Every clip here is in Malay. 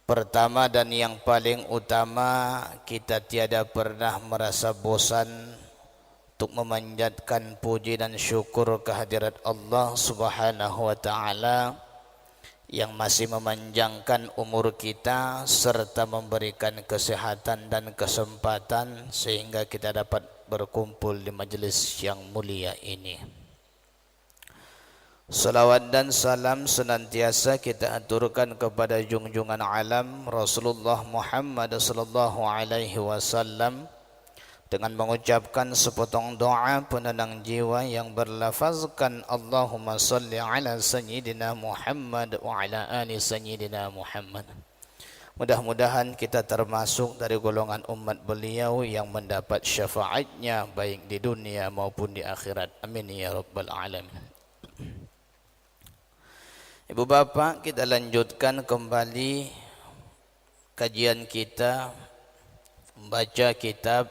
Pertama dan yang paling utama, kita tiada pernah merasa bosan untuk memanjatkan puji dan syukur kehadirat Allah Subhanahu wa taala yang masih memanjangkan umur kita serta memberikan kesehatan dan kesempatan sehingga kita dapat berkumpul di majelis yang mulia ini. Salawat dan salam senantiasa kita aturkan kepada junjungan alam Rasulullah Muhammad sallallahu alaihi wasallam dengan mengucapkan sepotong doa penenang jiwa yang berlafazkan Allahumma salli ala sayyidina Muhammad wa ala ali sayyidina Muhammad. Mudah-mudahan kita termasuk dari golongan umat beliau yang mendapat syafaatnya baik di dunia maupun di akhirat. Amin ya rabbal alamin. Ibu bapak, kita lanjutkan kembali kajian kita membaca kitab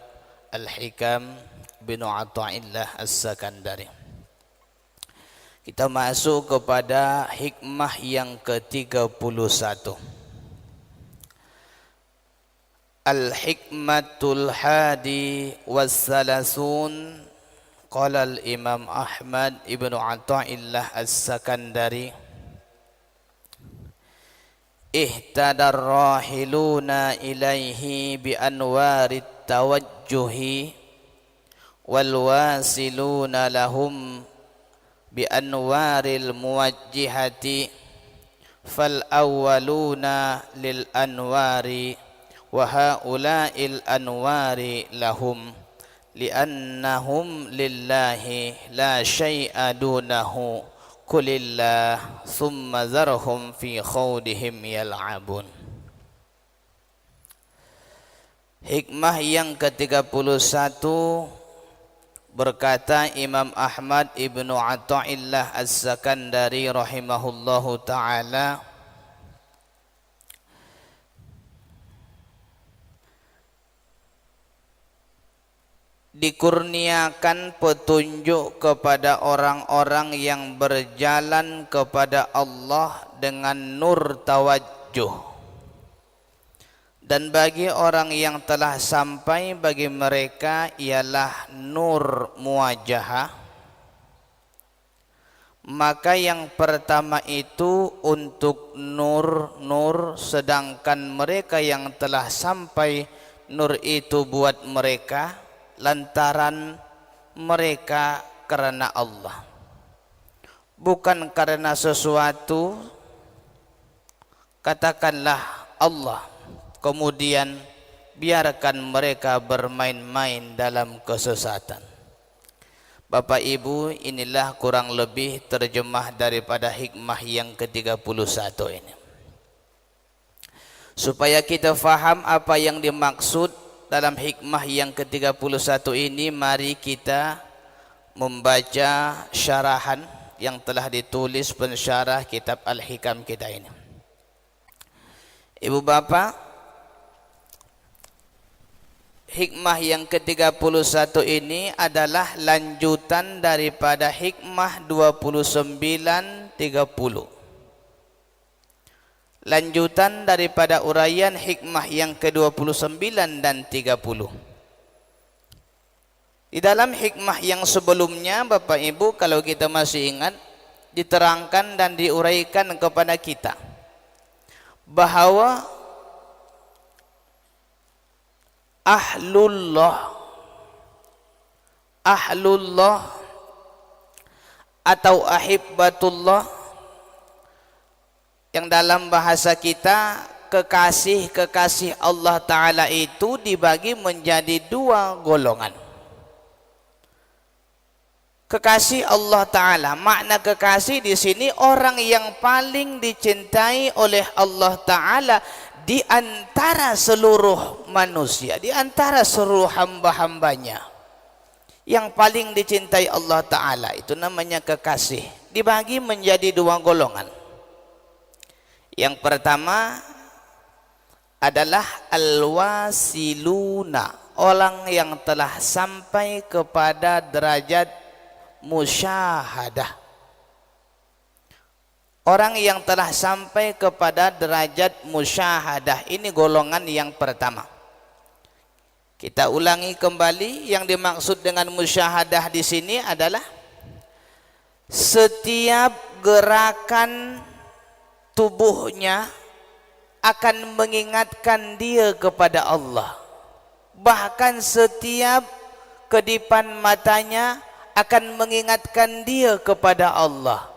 Al-Hikam bin Athaillah As-Sakandari. Kita masuk kepada hikmah yang ke-31. Al-Hikmatul Hadi Was-Salasun. Qala al-Imam Ahmad ibn Athaillah As-Sakandari, ihtadar rahiluna ilaihi bi anwarit tawajjuhi wal wasiluna lahum bi anwaril muwajjihati fal awwaluna lil anwari wa haula'il anwari lahum li'annahum lillahi la syai'a dunahu kulillah thumma zarhum fi khawdihim yal'abun. Hikmah yang ke-31 berkata Imam Ahmad ibnu Athaillah As-Sakandari rahimahullahu ta'ala, dikurniakan petunjuk kepada orang-orang yang berjalan kepada Allah dengan nur tawajjuh, dan bagi orang yang telah sampai bagi mereka ialah nur muwajahah. Maka yang pertama itu untuk nur, sedangkan mereka yang telah sampai nur itu buat mereka lantaran mereka karena Allah, bukan karena sesuatu. Katakanlah Allah, kemudian biarkan mereka bermain-main dalam kesesatan. Bapak Ibu, inilah kurang lebih terjemah daripada hikmah yang ke-31 ini. Supaya kita faham apa yang dimaksud dalam hikmah yang ke-31 ini, mari kita membaca syarahan yang telah ditulis pensyarah kitab Al-Hikam kita ini. Ibu bapak, hikmah yang ke-31 ini adalah lanjutan daripada hikmah 29-30. Lanjutan daripada uraian hikmah yang ke-29 dan 30. Di dalam hikmah yang sebelumnya, Bapak Ibu, kalau kita masih ingat, diterangkan dan diuraikan kepada kita bahwa ahlullah atau ahibbatullah, yang dalam bahasa kita kekasih-kekasih Allah Ta'ala itu dibagi menjadi dua golongan. Kekasih Allah Ta'ala, makna kekasih di sini orang yang paling dicintai oleh Allah Ta'ala di antara seluruh manusia, di antara seluruh hamba-hambanya. Yang paling dicintai Allah Ta'ala itu namanya kekasih, dibagi menjadi dua golongan. Yang pertama adalah al-wasiluna, orang yang telah sampai kepada derajat musyahadah. Orang yang telah sampai kepada derajat musyahadah, ini golongan yang pertama. Kita ulangi kembali, yang dimaksud dengan musyahadah di sini adalah setiap gerakan tubuhnya akan mengingatkan dia kepada Allah. Bahkan setiap kedipan matanya akan mengingatkan dia kepada Allah.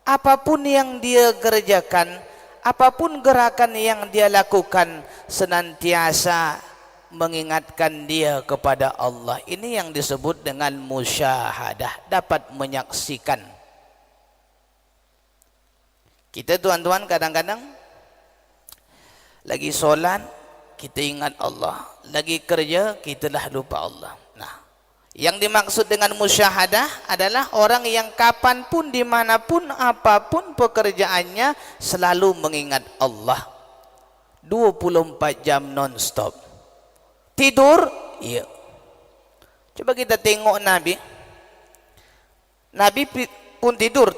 Apapun yang dia kerjakan, apapun gerakan yang dia lakukan, senantiasa mengingatkan dia kepada Allah. Ini yang disebut dengan musyahadah, dapat menyaksikan. Kita tuan-tuan kadang-kadang lagi solat kita ingat Allah, lagi kerja kita dah lupa Allah. Nah, yang dimaksud dengan musyahadah adalah orang yang kapanpun, dimanapun, apapun pekerjaannya selalu mengingat Allah 24 jam non-stop. Tidur, iya. Coba kita tengok Nabi. Nabi pun tidur.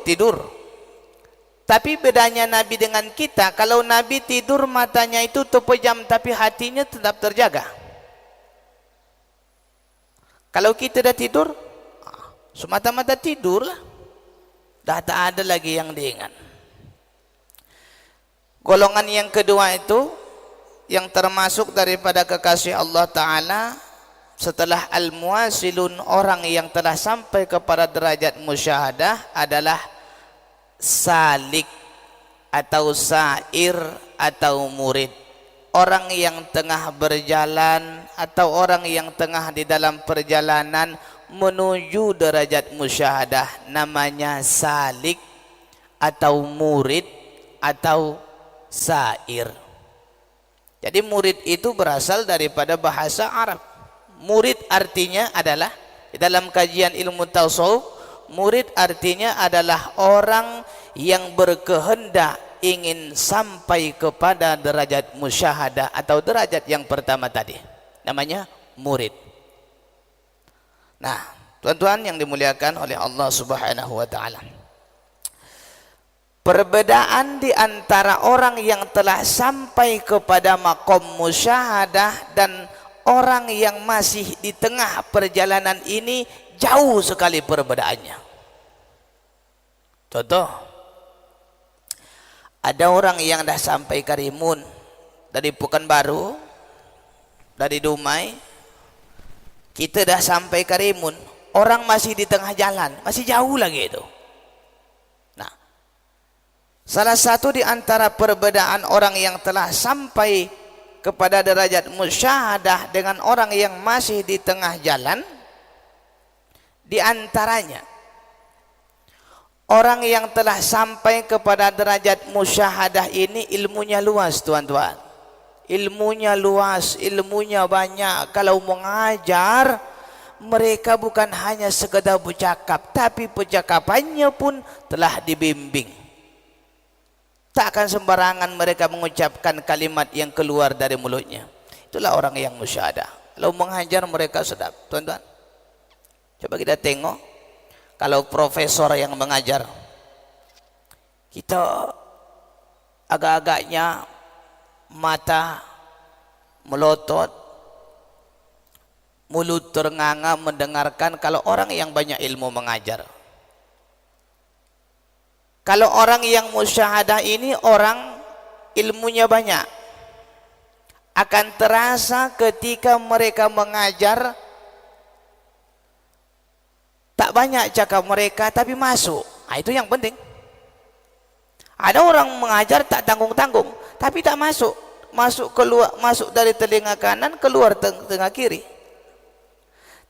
Tapi bedanya Nabi dengan kita, kalau Nabi tidur matanya itu terpejam tapi hatinya tetap terjaga. Kalau kita dah tidur, semata-mata tidur lah, dah tak ada lagi yang diingat. Golongan yang kedua itu, yang termasuk daripada kekasih Allah Ta'ala, setelah al-muwasilun, orang yang telah sampai kepada derajat musyahadah adalah salik atau sair atau murid. Orang yang tengah berjalan atau orang yang tengah di dalam perjalanan menuju derajat musyahadah, namanya salik atau murid atau sair. Jadi murid itu berasal daripada bahasa Arab. Murid artinya adalah, di dalam kajian ilmu tasawuf, murid artinya adalah orang yang berkehendak ingin sampai kepada derajat musyahadah atau derajat yang pertama tadi, namanya murid. Nah, tuan-tuan yang dimuliakan oleh Allah Subhanahu wa taala, perbedaan di antara orang yang telah sampai kepada makom musyahadah dan orang yang masih di tengah perjalanan ini jauh sekali perbedaannya. Contoh, ada orang yang dah sampai Karimun dari Pekanbaru, dari Dumai, kita dah sampai Karimun, orang masih di tengah jalan, masih jauh lagi itu. Nah, salah satu di antara perbedaan orang yang telah sampai kepada derajat musyahadah dengan orang yang masih di tengah jalan, di antaranya orang yang telah sampai kepada derajat musyahadah ini ilmunya luas, tuan-tuan. Ilmunya luas, ilmunya banyak. Kalau mengajar, mereka bukan hanya sekedar bercakap, tapi percakapannya pun telah dibimbing. Tak akan sembarangan mereka mengucapkan kalimat yang keluar dari mulutnya. Itulah orang yang musyahadah. Kalau mengajar mereka sedap, tuan-tuan. Coba kita tengok, kalau profesor yang mengajar, kita agak-agaknya mata melotot, mulut ternganga mendengarkan kalau orang yang banyak ilmu mengajar. Kalau orang yang musyahadah ini orang ilmunya banyak, akan terasa ketika mereka mengajar tak banyak cakap mereka tapi masuk. Nah, itu yang penting. Ada orang mengajar tak tanggung-tanggung tapi tak masuk, keluar, masuk dari telinga kanan keluar telinga kiri.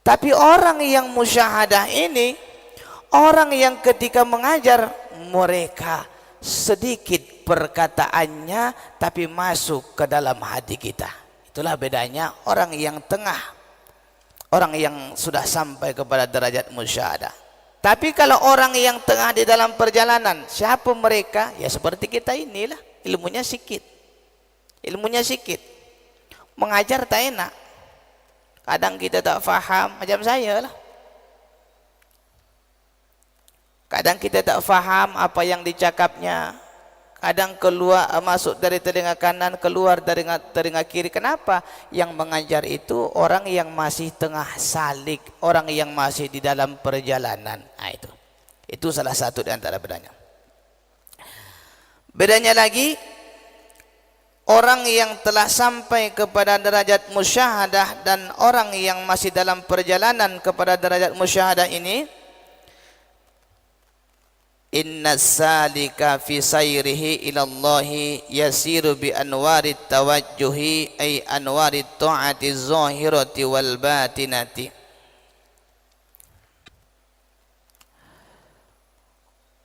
Tapi orang yang musyahadah ini orang yang ketika mengajar mereka sedikit perkataannya tapi masuk ke dalam hati kita. Itulah bedanya orang yang tengah, orang yang sudah sampai kepada derajat musyahadah. Tapi kalau orang yang tengah di dalam perjalanan, siapa mereka? Ya seperti kita inilah, ilmunya sikit. Ilmunya sikit. Mengajar tak enak. Kadang kita tak faham, macam saya lah. Kadang kita tak faham apa yang dicakapnya. Kadang keluar masuk dari telinga kanan, keluar dari telinga kiri. Kenapa? Yang mengajar itu orang yang masih tengah salik, orang yang masih di dalam perjalanan. Nah, itu salah satu di antara bedanya. Bedanya lagi, orang yang telah sampai kepada derajat musyahadah dan orang yang masih dalam perjalanan kepada derajat musyahadah ini, inna salika fi sayrihi ilallahi yasiru bi anwarit tawajjuhi ay anwarit ta'ati zahirati wal batinati.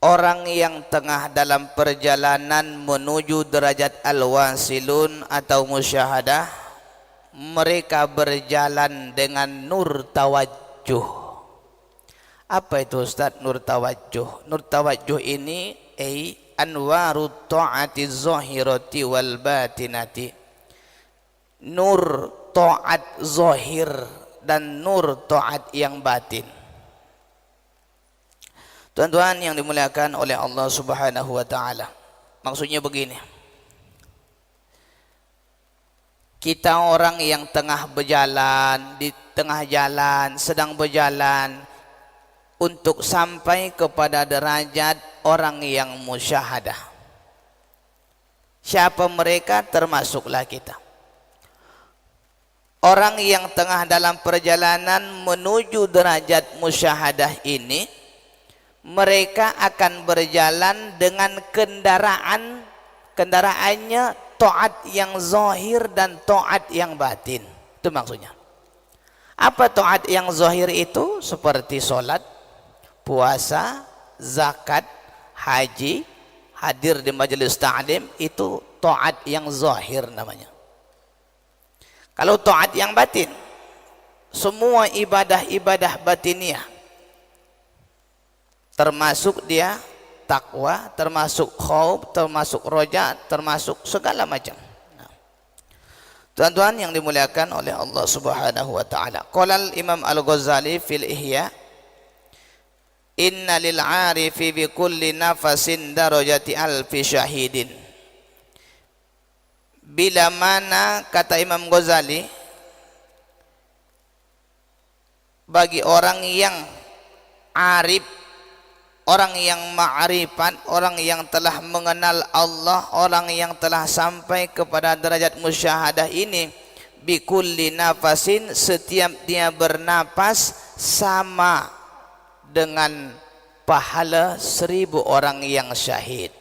Orang yang tengah dalam perjalanan menuju derajat al-wasilun atau musyahadah, mereka berjalan dengan nur tawajjuh. Apa itu Ustaz nur tawajjuh? Nur tawajjuh ini anwarut ta'ati zahirati wal batinati. Nur ta'at zahir dan nur ta'at yang batin. Tuan-tuan yang dimuliakan oleh Allah Subhanahu wa taala. Maksudnya begini. Kita orang yang tengah berjalan, di tengah jalan, sedang berjalan untuk sampai kepada derajat orang yang musyahadah. Siapa mereka? Termasuklah kita. Orang yang tengah dalam perjalanan menuju derajat musyahadah ini, mereka akan berjalan dengan kendaraannya taat yang zahir dan taat yang batin. Itu maksudnya. Apa taat yang zahir itu? Seperti solat, puasa, zakat, haji, hadir di majelis ta'lim, itu taat yang zahir namanya. Kalau taat yang batin, semua ibadah-ibadah batiniah, termasuk dia takwa, termasuk khauf, termasuk roja, termasuk segala macam. Tuan-tuan yang dimuliakan oleh Allah Subhanahu wa taala. Qala Imam Al-Ghazali fil Ihya, inna lil arifi bi kulli nafasin darajati alfi syahidin. Bila mana, kata Imam Ghazali, bagi orang yang arif, orang yang ma'rifat, orang yang telah mengenal Allah, orang yang telah sampai kepada derajat musyahadah ini, bi kulli nafasin, setiap dia bernapas sama dengan pahala 1000 orang yang syahid.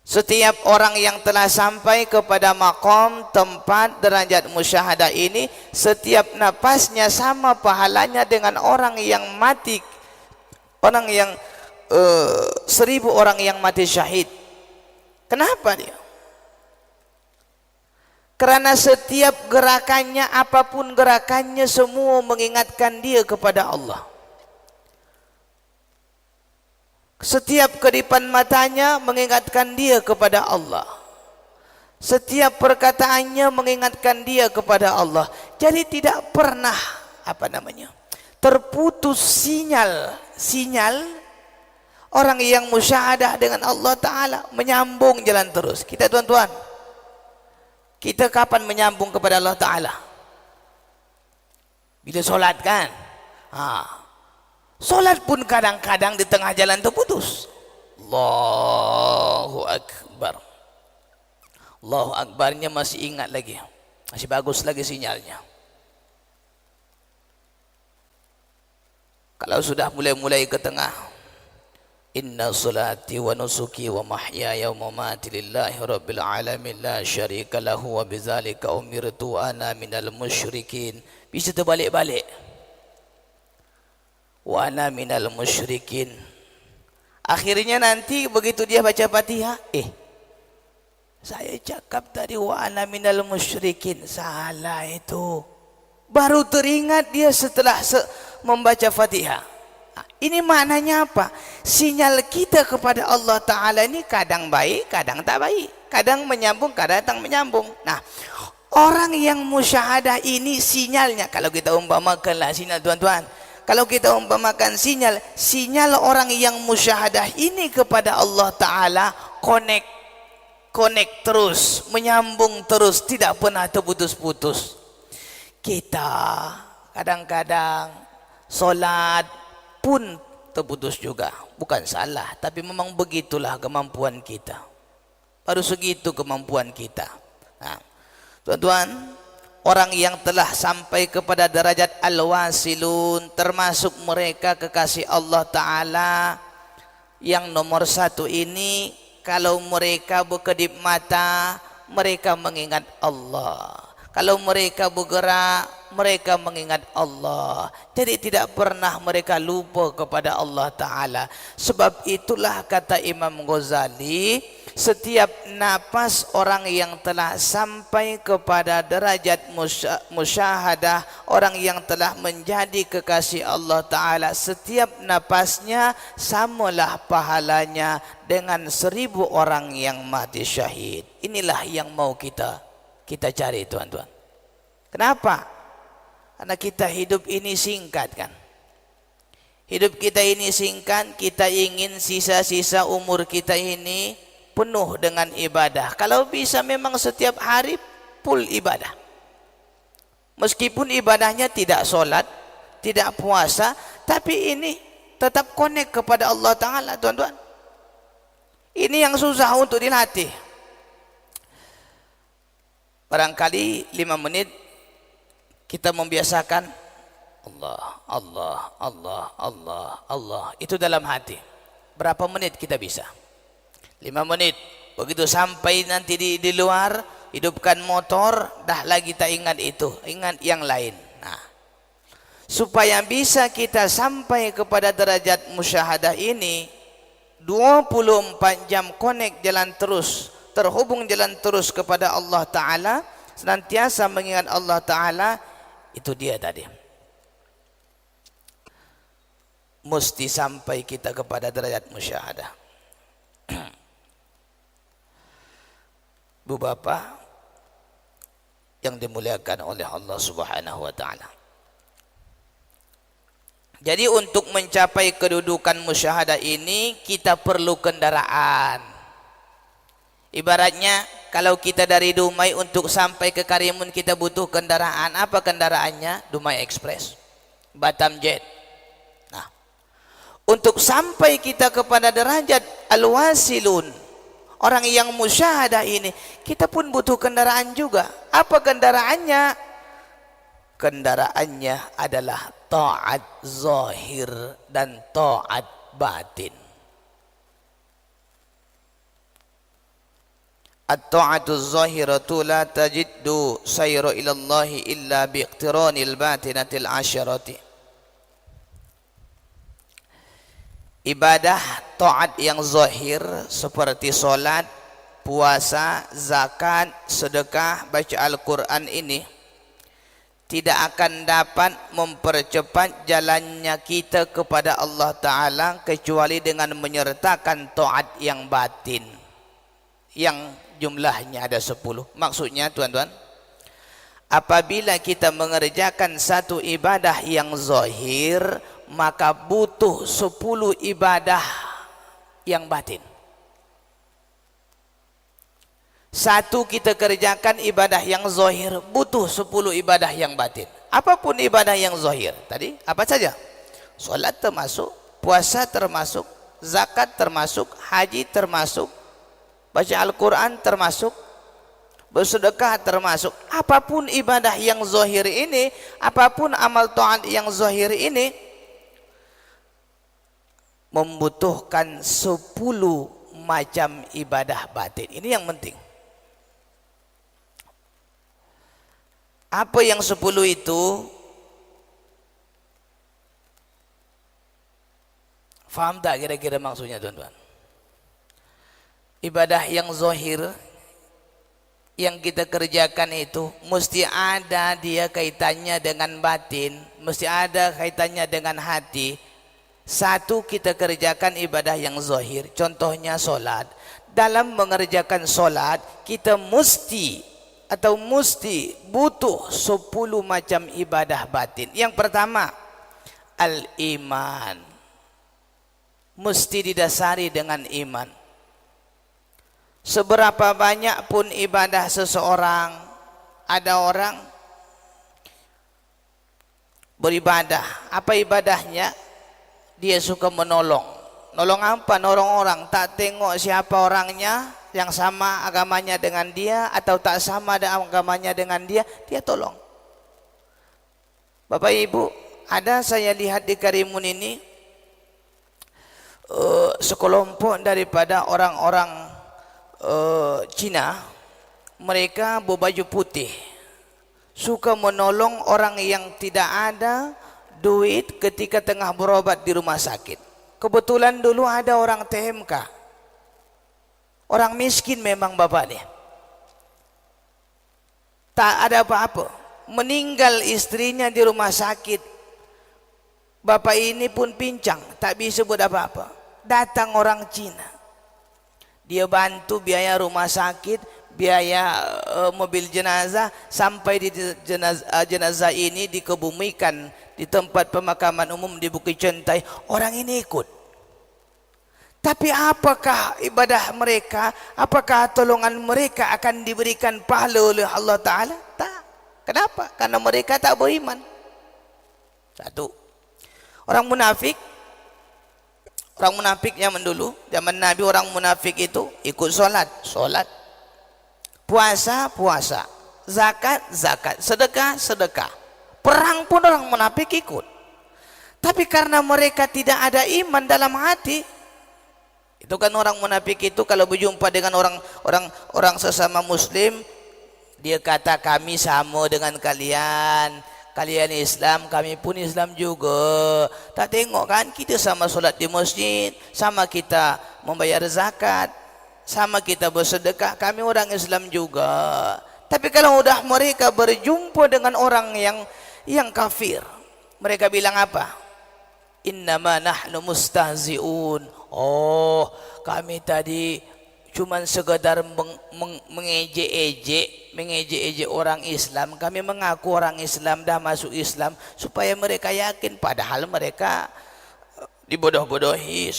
Setiap orang yang telah sampai kepada maqam tempat derajat musyahadah ini, setiap napasnya sama pahalanya dengan orang yang mati, orang yang 1000 orang yang mati syahid. Kenapa dia? Karena setiap gerakannya, apapun gerakannya, semua mengingatkan dia kepada Allah. Setiap kedipan matanya mengingatkan dia kepada Allah. Setiap perkataannya mengingatkan dia kepada Allah. Jadi tidak pernah terputus sinyal orang yang musyahadah dengan Allah Ta'ala, menyambung jalan terus. Kita tuan-tuan, kita kapan menyambung kepada Allah Ta'ala? Bila solat kan? Solat pun kadang-kadang di tengah jalan terputus. Allahu Akbar. Allahu Akbarnya masih ingat lagi, masih bagus lagi sinyalnya. Kalau sudah mulai ke tengah, inna salati wa nusuki wa mahyaya wa mamati lillahi rabbil alamin la syarika lahu wa bidzalika umirtu ana minal musyrikin, bisa terbalik-balik. Wa ana minal musyrikin. Akhirnya nanti begitu dia baca Fatihah, saya cakap tadi wa ana minal musyrikin, salah itu. Baru teringat dia setelah membaca Fatihah. Ini maknanya apa? Sinyal kita kepada Allah Ta'ala ini kadang baik, kadang tak baik. Kadang menyambung, kadang tak menyambung. Nah, orang yang musyahadah ini sinyalnya, kalau kita umpamakanlah sinyal tuan-tuan, Kalau kita umpamakan sinyal orang yang musyahadah ini kepada Allah Ta'ala connect terus, menyambung terus, tidak pernah terputus-putus. Kita kadang-kadang solat pun terputus juga. Bukan salah, tapi memang begitulah kemampuan kita. Baru segitu kemampuan kita. Nah, tuan-tuan, orang yang telah sampai kepada derajat al-wasilun, termasuk mereka kekasih Allah Ta'ala yang nomor satu ini, kalau mereka berkedip mata, mereka mengingat Allah. Kalau mereka bergerak, mereka mengingat Allah. Jadi tidak pernah mereka lupa kepada Allah Ta'ala. Sebab itulah kata Imam Ghazali, setiap napas orang yang telah sampai kepada derajat musyahadah, orang yang telah menjadi kekasih Allah Ta'ala, setiap napasnya samalah pahalanya dengan 1000 orang yang mati syahid. Inilah yang mau kita cari, tuan-tuan. Kenapa? Karena kita hidup ini singkat kan. Hidup kita ini singkat, kita ingin sisa-sisa umur kita ini penuh dengan ibadah. Kalau bisa memang setiap hari full ibadah. Meskipun ibadahnya tidak solat, tidak puasa, tapi ini tetap connect kepada Allah Ta'ala, tuan-tuan. Ini yang susah untuk dilatih. Barangkali 5 menit kita membiasakan Allah, Allah, Allah, Allah, Allah. Itu dalam hati. Berapa menit kita bisa? 5 menit. Begitu sampai nanti di luar, hidupkan motor, dah lagi tak ingat itu, ingat yang lain. Nah, supaya bisa kita sampai kepada derajat musyahadah ini, 24 jam connect, jalan terus, terhubung jalan terus kepada Allah Ta'ala, senantiasa mengingat Allah Ta'ala. Itu dia tadi, mesti sampai kita kepada derajat musyahadah. Bu Bapak yang dimuliakan oleh Allah Subhanahu wa Ta'ala, jadi untuk mencapai kedudukan musyahadah ini kita perlu kendaraan. Ibaratnya kalau kita dari Dumai untuk sampai ke Karimun kita butuh kendaraan. Apa kendaraannya? Dumai Express, Batam Jet. Nah, untuk sampai kita kepada derajat al-wasilun, orang yang musyahadah ini, kita pun butuh kendaraan juga. Apa kendaraannya? Kendaraannya adalah taat zahir dan taat batin. At-ta'atu zahiratu la tajiddu sayra ilallahi illa biiqtiranil batinatil asyarati. Ibadah taat yang zahir seperti solat, puasa, zakat, sedekah, baca Al-Quran ini tidak akan dapat mempercepat jalannya kita kepada Allah Ta'ala kecuali dengan menyertakan taat yang batin, yang jumlahnya ada 10. Maksudnya, tuan-tuan, apabila kita mengerjakan satu ibadah yang zahir, maka butuh 10 ibadah yang batin. Satu kita kerjakan ibadah yang zahir, butuh 10 ibadah yang batin. Apapun ibadah yang zahir tadi, apa saja? Salat termasuk, puasa termasuk, zakat termasuk, haji termasuk, baca Al-Quran termasuk, bersedekah termasuk. Apapun ibadah yang zahir ini, apapun amal taat yang zahir ini, membutuhkan 10 macam ibadah batin. Ini yang penting. Apa yang 10 itu? Faham tak kira-kira maksudnya, tuan-tuan? Ibadah yang zahir yang kita kerjakan itu mesti ada dia kaitannya dengan batin, mesti ada kaitannya dengan hati. Satu, kita kerjakan ibadah yang zahir, contohnya solat. Dalam mengerjakan solat kita mesti butuh 10 macam ibadah batin. Yang pertama, al-iman. Mesti didasari dengan iman. Seberapa banyak pun ibadah seseorang, ada orang beribadah, apa ibadahnya? Dia suka menolong. Nolong apa? Nolong orang, tak tengok siapa orangnya, yang sama agamanya dengan dia atau tak sama agamanya dengan dia, dia tolong. Bapak Ibu, ada saya lihat di Karimun ini sekelompok daripada orang-orang Cina, mereka berbaju putih, suka menolong orang yang tidak ada duit ketika tengah berobat di rumah sakit. Kebetulan dulu ada orang TMK, orang miskin memang bapak dia, tak ada apa-apa, meninggal istrinya di rumah sakit. Bapak ini pun pincang, tak bisa buat apa-apa. Datang orang Cina, dia bantu biaya rumah sakit, biaya mobil jenazah, sampai di jenazah ini dikebumikan di tempat pemakaman umum di Bukit Centai. Orang ini ikut. Tapi apakah ibadah mereka, apakah tolongan mereka akan diberikan pahala oleh Allah Ta'ala? Tak. Kenapa? Karena mereka tak beriman. Satu. Orang munafik zaman dulu, zaman Nabi, orang munafik itu ikut solat, puasa, zakat, sedekah. Perang pun orang munafik ikut. Tapi karena mereka tidak ada iman dalam hati, itu kan orang munafik itu kalau berjumpa dengan orang sesama muslim, dia kata kami sama dengan kalian. Kalian Islam, kami pun Islam juga. Tak tengok kan kita sama solat di masjid, sama kita membayar zakat, sama kita bersedekah, kami orang Islam juga. Tapi kalau udah mereka berjumpa dengan orang yang kafir, mereka bilang apa? Innama nahnu mustahzi'un. Oh, kami tadi cuman sekedar mengejek orang Islam. Kami mengaku orang Islam, dah masuk Islam supaya mereka yakin, padahal mereka dibodoh-bodohi.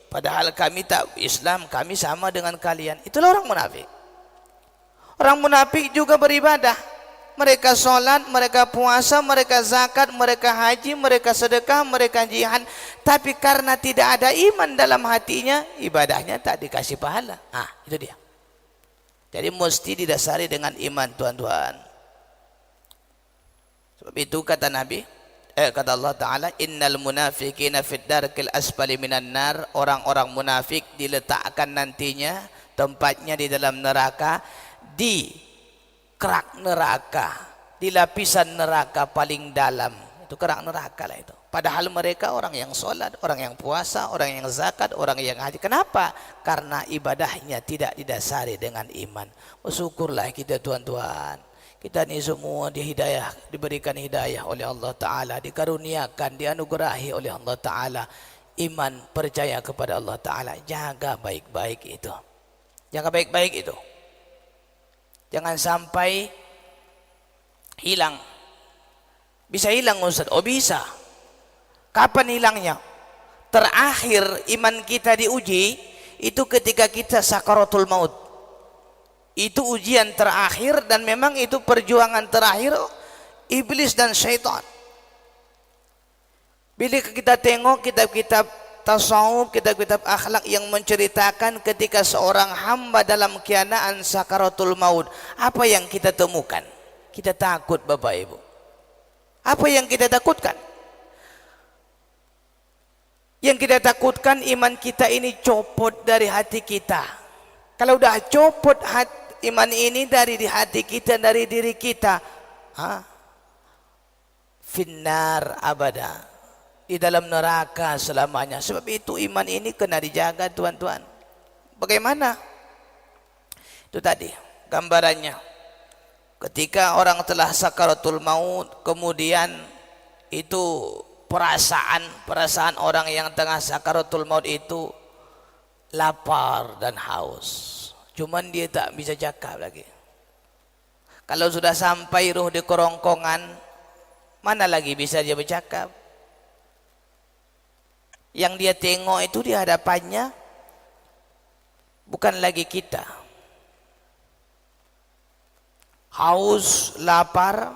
Padahal kami tak Islam, kami sama dengan kalian. Itulah orang munafik. Orang munafik juga beribadah. Mereka sholat, mereka puasa, mereka zakat, mereka haji, mereka sedekah, mereka jihad. Tapi karena tidak ada iman dalam hatinya, ibadahnya tak dikasih pahala. Itu dia. Jadi mesti didasari dengan iman, tuan-tuan. Sebab itu kata Nabi, kata Allah Ta'ala, innal munafiqina fid darkil asfali minan nar. Orang-orang munafik diletakkan nantinya tempatnya di dalam neraka, di kerak neraka, di lapisan neraka paling dalam. Itu kerak neraka lah itu. Padahal mereka orang yang sholat, orang yang puasa, orang yang zakat, orang yang haji. Kenapa? Karena ibadahnya tidak didasari dengan iman. Bersyukurlah kita, tuan-tuan. Kita ni semua diberikan hidayah oleh Allah Ta'ala, dikaruniakan, dianugerahi oleh Allah Ta'ala iman, percaya kepada Allah Ta'ala. Jaga baik-baik itu. Jaga baik-baik itu. Jangan sampai hilang. Bisa hilang Ustaz? Oh bisa. Kapan hilangnya? Terakhir iman kita diuji itu ketika kita sakaratul maut. Itu ujian terakhir, dan memang itu perjuangan terakhir iblis dan syaitan. Bila kita tengok kitab-kitab tasawuf, kitab-kitab akhlak yang menceritakan ketika seorang hamba dalam keadaan sakaratul maut, apa yang kita temukan? Kita takut, Bapak Ibu. Apa yang kita takutkan? Yang kita takutkan iman kita ini copot dari hati kita. Kalau udah copot iman ini dari di hati kita, dari diri kita, finnar abada, di dalam neraka selamanya. Sebab itu iman ini kena dijaga, tuan-tuan. Bagaimana? Itu tadi gambarannya. Ketika orang telah sakaratul maut, kemudian itu perasaan orang yang tengah sakaratul maut itu lapar dan haus. Cuman dia tak bisa cakap lagi. Kalau sudah sampai ruh di kerongkongan, mana lagi bisa dia bercakap? Yang dia tengok itu di hadapannya bukan lagi kita. Haus, lapar,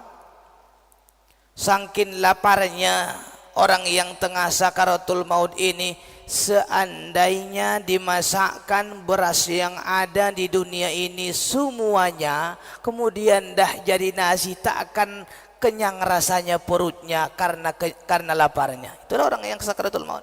saking laparnya orang yang tengah sakaratul maut ini, seandainya dimasakkan beras yang ada di dunia ini semuanya, kemudian dah jadi nasi, tak akan kenyang rasanya perutnya karena laparnya. Itulah orang yang sakaratul maut.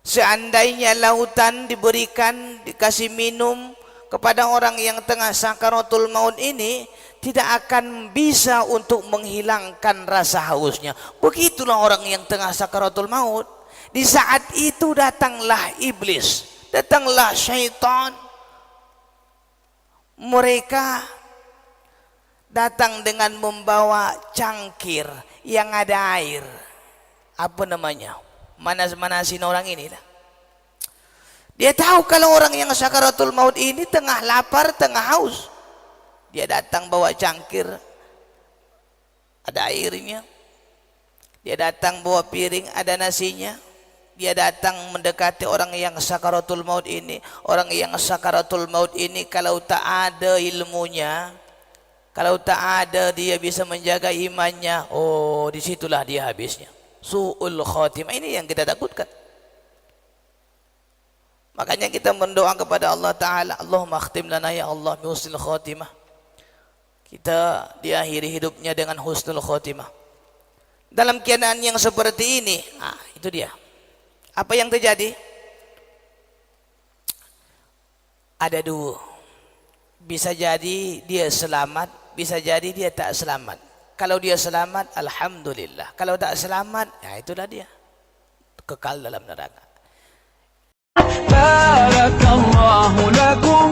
Seandainya lautan diberikan, dikasih minum kepada orang yang tengah sakaratul maut ini, tidak akan bisa untuk menghilangkan rasa hausnya. Begitulah orang yang tengah sakaratul maut. Di saat itu datanglah iblis, datanglah syaitan. Mereka datang dengan membawa cangkir yang ada air. Apa namanya? Manas-manasin orang ini lah. Dia tahu kalau orang yang sakaratul maut ini tengah lapar, tengah haus. Dia datang bawa cangkir, ada airnya. Dia datang bawa piring, ada nasinya. Dia datang mendekati orang yang sakaratul maut ini. Orang yang sakaratul maut ini kalau tak ada ilmunya, kalau tak ada dia bisa menjaga imannya, oh disitulah dia habisnya. Su'ul khatimah, ini yang kita takutkan. Makanya kita berdoa kepada Allah Ta'ala, Allahumma akhtim lana ya Allah bi husnul khatimah. Kita diakhiri hidupnya dengan husnul khatimah. Dalam keadaan yang seperti ini, itu dia. Apa yang terjadi? Ada dua. Bisa jadi dia selamat, bisa jadi dia tak selamat. Kalau dia selamat, alhamdulillah. Kalau tak selamat, ya itulah dia. Kekal dalam neraka. بارك الله لكم